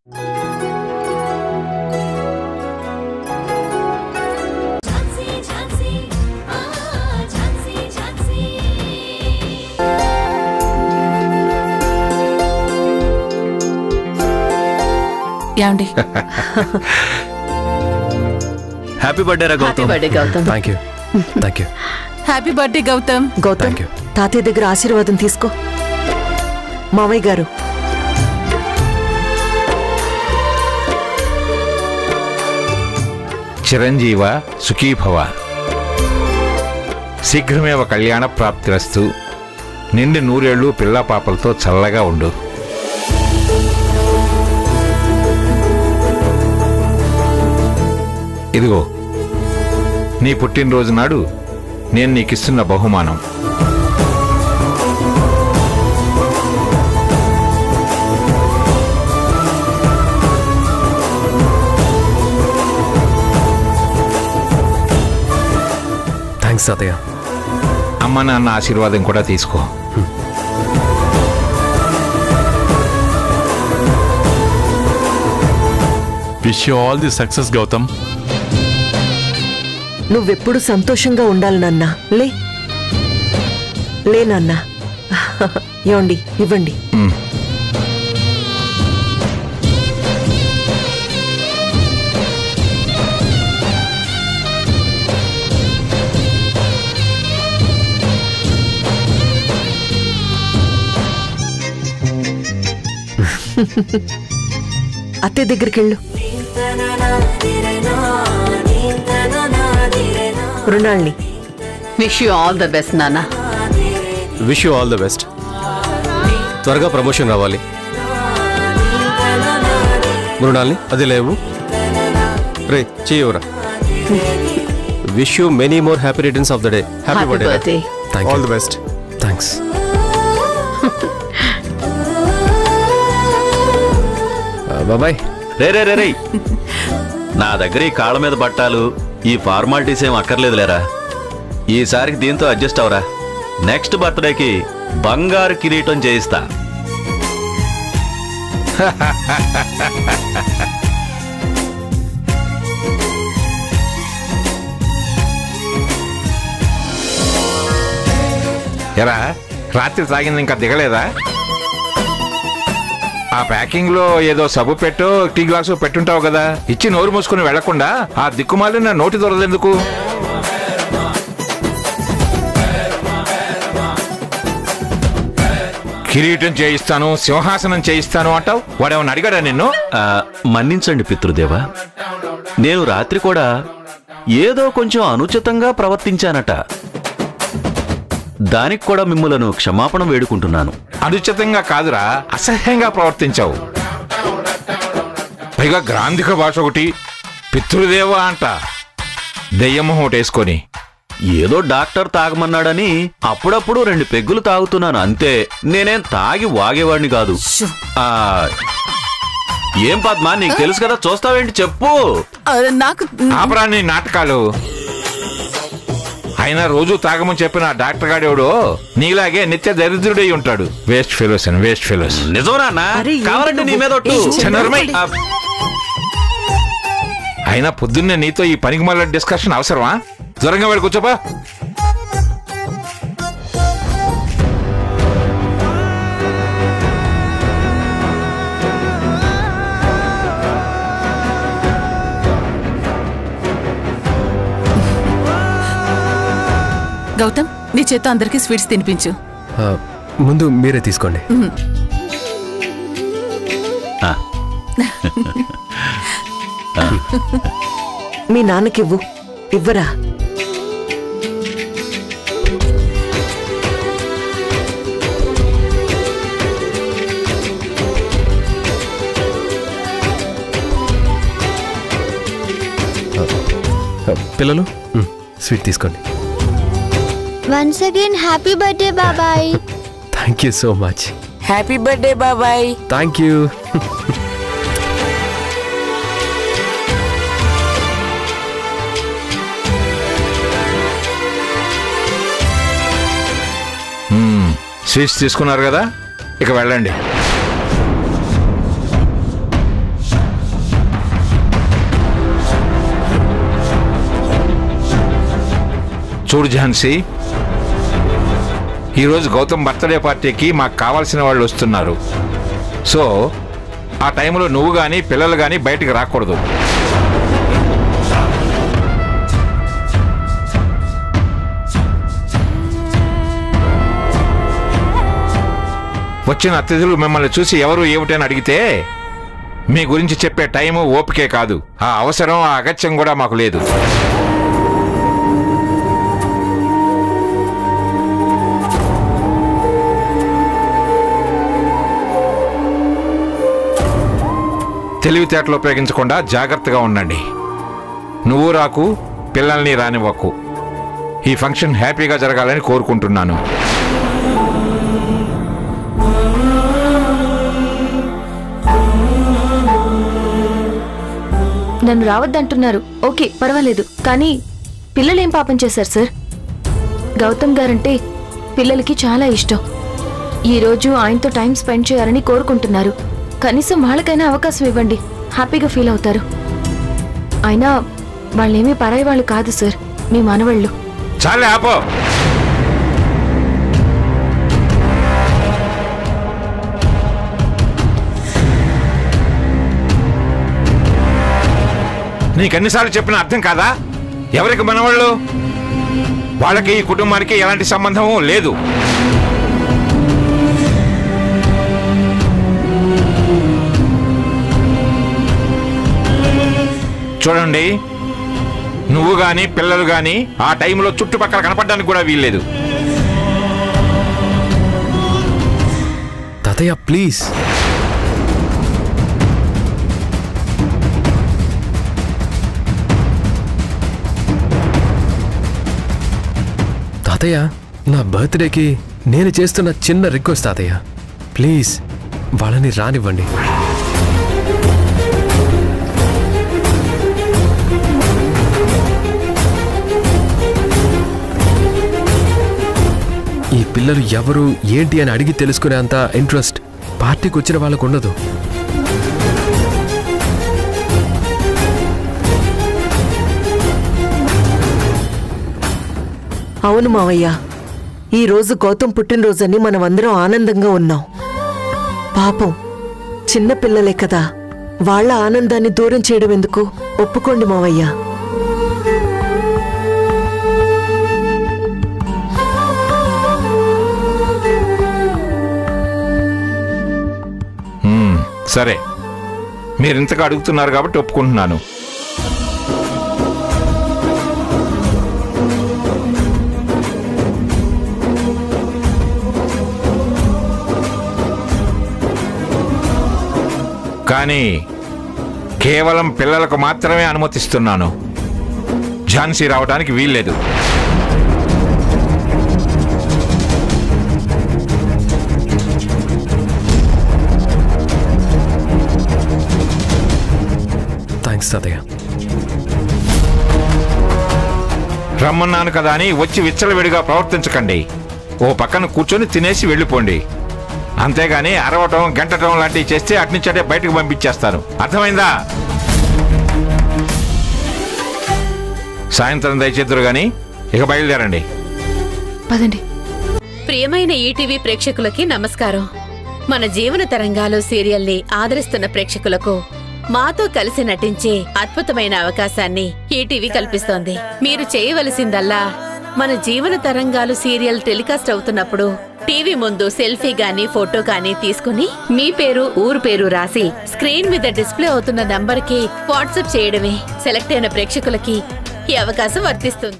ఏమండి? Happy birthday రా Gautam. Thank you. Thank you. Happy birthday Gautam. Gautam, తాతయ్య దగ్గర ఆశీర్వాదం తీసుకో. మావయ్య గారు, చిరంజీవ సుఖీభవ, శీఘ్రమేవ కళ్యాణ ప్రాప్తిరస్తు, నిండి నూరేళ్లు పిల్లా పాపలతో చల్లగా ఉండు. ఇదిగో నీ పుట్టినరోజు నాడు నేను నీకిస్తున్న బహుమానం. థ్యాంక్స్ తాతయ్య. అమ్మ నాన్న ఆశీర్వాదం కూడా తీసుకో. Wish you all the success Gautam. నువ్వెప్పుడు సంతోషంగా ఉండాలి నాన్నా. లే నాన్నా. ఏమండి, ఇవ్వండి. అత్తయ్య దగ్గరికి వెళ్ళు. మృణాల్ని, wish you all the best నాన్న. Wish you all the best. త్వరగా ప్రమోషన్ రావాలి. మృణాల్ని అది లేవు రే చేయవరా. Wish you many more happy returns of the day. Happy birthday. Thank you. All the best. Thanks. బాబాయ్. రే రే రే రే, నా దగ్గర ఈ కాళ్ళ మీద బట్టాలు, ఈ ఫార్మాలిటీస్ ఏం అక్కర్లేదులేరా. ఈసారికి దీంతో అడ్జస్ట్ అవరా. నెక్స్ట్ బర్త్డేకి బంగారు కిరీటం చేయిస్తా. ఎరా, రాత్రి తాగింది ఇంకా దిగలేదా? ఆ ప్యాకింగ్ లో ఏదో సబ్బు పెట్టో టీ గ్లాసు పెట్టుంటావు కదా, ఇచ్చి నోరు మూసుకుని వెళ్లకుండా ఆ దిక్కుమాలిన నోటి దొరదెందుకు? కిరీటం చేయిస్తాను, సింహాసనం చేయిస్తాను అంటావు. వాడేమన్నా అడిగాడా నిన్ను? మన్నించండి పితృదేవా, నేను రాత్రి కూడా ఏదో కొంచెం అనుచితంగా ప్రవర్తించానట. దానికి కూడా మిమ్ములను క్షమాపణ వేడుకుంటున్నాను. అనుచితంగా కాదురా, అసహ్యంగా ప్రవర్తించావు. పైగా గ్రాంధిక భాష ఒకటి, పితృదేవ అంట. దెయ్యమొహం ఒకటేసుకొని. ఏదో డాక్టర్ తాగమన్నాడని అప్పుడప్పుడు 2 పెగ్గులు తాగుతున్నాను అంతే. నేనేం తాగి వాగేవాడిని కాదు. ఏం పద్మా, నీకు తెలుసు కదా, చూస్తావేంటి చెప్పు. నాకు ఆపరాని నాటకాలు. అయినా రోజు తాగమని చెప్పిన డాక్టర్ గాడేవాడు నీలాగే నిత్య దరిద్రుడై ఉంటాడు. Waste fellows and waste fellows. నిజమేనా? కావాలంటే నీ మీద అయినా పొద్దున్నే నీతో ఈ పనికి మళ్ళీ డిస్కషన్ అవసరమా? దూరంగా వాడు కూర్చోపా. గౌతమ్, నీ చేత అందరికి స్వీట్స్ తినిపించు. ముందు మీరే తీసుకోండి. మీ నాన్నకివ్వు. ఇవ్వరా? పిల్లలు స్వీట్ తీసుకోండి. Once again, happy birthday, Babai. Thank you so much. Happy birthday, Babai. Thank you. Sweets తీసుకున్నారు కదా, ఇక వెళ్ళండి. చూడు ఝాన్సీ, ఈరోజు గౌతమ్ బర్త్డే పార్టీకి మాకు కావాల్సిన వాళ్ళు వస్తున్నారు. సో ఆ టైంలో నువ్వు కానీ పిల్లలు కానీ బయటికి రాకూడదు. వచ్చిన అతిథులు మిమ్మల్ని చూసి ఎవరు ఏమిటని అడిగితే మీ గురించి చెప్పే టైము ఓపికే కాదు, ఆ అవసరం ఆ అగత్యం కూడా మాకు లేదు. తెలివితేటలు ఉపయోగించకుండా జాగ్రత్తగా ఉండండి. నువ్వు రాకు, పిల్లల్ని రానివ్వకు. ఈ ఫంక్షన్ హ్యాపీగా జరగాలని కోరుకుంటున్నాను. నన్ను రావద్దంటున్నారు, ఓకే పర్వాలేదు. కానీ పిల్లలేం పాపం చేశారు సార్? గౌతమ్ గారంటే పిల్లలకి చాలా ఇష్టం. ఈరోజు ఆయనతో టైం స్పెండ్ చేయాలని కోరుకుంటున్నారు. కనీసం వాళ్ళకైనా అవకాశం ఇవ్వండి, హ్యాపీగా ఫీల్ అవుతారు. అయినా వాళ్ళేమీ పరాయి వాళ్ళు కాదు సార్, మీ మనవళ్ళు. చాలే ఆపో. నీకెన్నిసార్లు చెప్పినా అర్థం కాదా? ఎవరికి మనవాళ్ళు? వాళ్ళకి ఈ కుటుంబానికి ఎలాంటి సంబంధము లేదు. చూడండి, నువ్వు గాని పిల్లలు గాని ఆ టైంలో చుట్టుపక్కల కనపడడానికి కూడా వీల్లేదు. తాతయ్య ప్లీజ్. తాతయ్య, నా బర్త్డేకి నేను చేస్తున్న చిన్న రిక్వెస్ట్ తాతయ్య, ప్లీజ్ వాళ్ళని రానివ్వండి. ఈ పిల్లలు ఎవరు ఏంటి అని అడిగి తెలుసుకునే అంత ఇంట్రెస్ట్ పార్టీకి వచ్చిన వాళ్ళకు ఉండదు. అవును మావయ్య, ఈరోజు గౌతమ్ పుట్టినరోజని మనమందరం ఆనందంగా ఉన్నాం. పాపం చిన్న పిల్లలే కదా, వాళ్ళ ఆనందాన్ని దూరం చేయడం ఎందుకు? ఒప్పుకోండి మావయ్య. సరే, మీరింతగా అడుగుతున్నారు కాబట్టి ఒప్పుకుంటున్నాను. కానీ కేవలం పిల్లలకు మాత్రమే అనుమతిస్తున్నాను. ఝాన్సీ రావడానికి వీల్లేదు. థ్యాంక్స్ తాతయ్య. రమ్మన్నాను కదా అని వచ్చి విచ్చలవిడిగా ప్రవర్తించకండి. ఓ పక్కన కూర్చొని తినేసి వెళ్ళిపోండి. అంతేగాని అరవటం గంటటం లాంటివి చేస్తే అట్నుంచటే బయటకు పంపించేస్తాను. అర్థమైందా? సాయంత్రం దయచేద్దరు గాని ఇక బయలుదేరండి. పదండి. ప్రియమైన ఈటీవీ ప్రేక్షకులకి నమస్కారం. మన జీవన తరంగాలు సీరియల్ని ఆదరిస్తున్న ప్రేక్షకులకు మాతో కలిసి నటించే అద్భుతమైన అవకాశాన్ని ఈటీవీ కల్పిస్తోంది. మీరు చేయవలసిందల్లా మన జీవన తరంగాలు సీరియల్ టెలికాస్ట్ అవుతున్నప్పుడు టీవీ ముందు సెల్ఫీ గానీ ఫోటో గానీ తీసుకుని మీ పేరు ఊరు పేరు రాసి స్క్రీన్ మీద డిస్ప్లే అవుతున్న నంబర్కి వాట్సాప్ చేయడమే. సెలెక్ట్ అయిన ప్రేక్షకులకి ఈ అవకాశం వర్తిస్తుంది.